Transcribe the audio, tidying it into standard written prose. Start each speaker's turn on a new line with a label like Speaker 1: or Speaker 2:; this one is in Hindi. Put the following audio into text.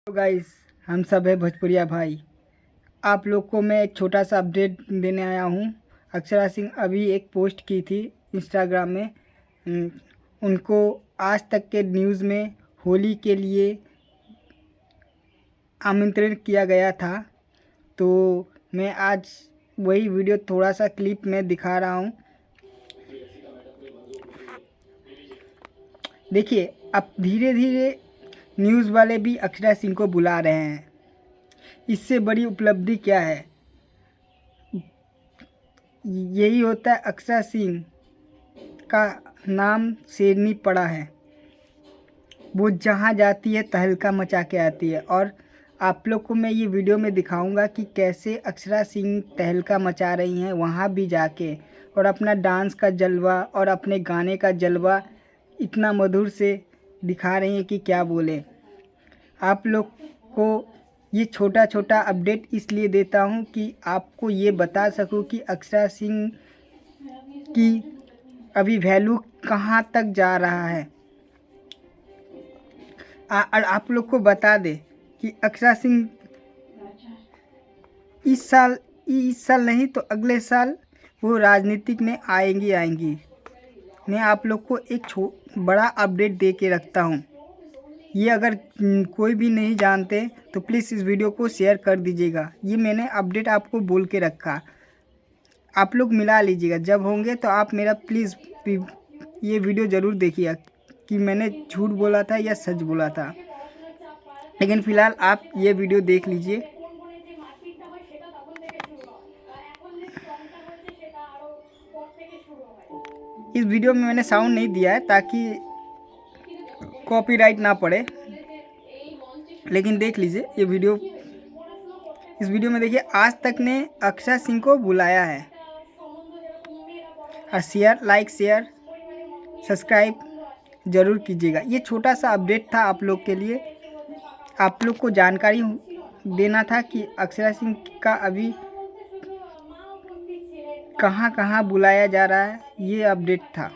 Speaker 1: तो गाइस, हम सब है भोजपुरिया भाई। आप लोग को मैं एक छोटा सा अपडेट देने आया हूँ। अक्षरा सिंह अभी एक पोस्ट की थी इंस्टाग्राम में। उनको आज तक के न्यूज़ में होली के लिए आमंत्रित किया गया था। तो मैं आज वही वीडियो थोड़ा सा क्लिप में दिखा रहा हूँ। देखिए, अब धीरे धीरे न्यूज़ वाले भी अक्षरा सिंह को बुला रहे हैं। इससे बड़ी उपलब्धि क्या है? यही होता है, अक्षरा सिंह का नाम शेरनी पड़ा है। वो जहाँ जाती है तहलका मचा के आती है। और आप लोग को मैं ये वीडियो में दिखाऊंगा कि कैसे अक्षरा सिंह तहलका मचा रही हैं वहाँ भी जाके, और अपना डांस का जलवा और अपने गाने का जलवा इतना मधुर से दिखा रही हैं कि क्या बोले। आप लोग को ये छोटा छोटा अपडेट इसलिए देता हूँ कि आपको ये बता सकूँ कि अक्षरा सिंह की अभी वैल्यू कहाँ तक जा रहा है। और आप लोग को बता दे कि अक्षरा सिंह इस साल नहीं तो अगले साल वो राजनीतिक में आएंगी। मैं आप लोग को एक बड़ा अपडेट दे के रखता हूँ। ये अगर कोई भी नहीं जानते तो प्लीज़ इस वीडियो को शेयर कर दीजिएगा। ये मैंने अपडेट आपको बोल के रखा, आप लोग मिला लीजिएगा। जब होंगे तो आप मेरा प्लीज़ ये वीडियो ज़रूर देखिएगा कि मैंने झूठ बोला था या सच बोला था। लेकिन फ़िलहाल आप ये वीडियो देख लीजिए। इस वीडियो में मैंने साउंड नहीं दिया है ताकि कॉपीराइट ना पड़े, लेकिन देख लीजिए ये वीडियो। इस वीडियो में देखिए, आज तक ने अक्षरा सिंह को बुलाया है। और शेयर सब्सक्राइब ज़रूर कीजिएगा। ये छोटा सा अपडेट था आप लोग के लिए। आप लोग को जानकारी देना था कि अक्षरा सिंह का अभी कहाँ कहाँ बुलाया जा रहा है, ये अपडेट था।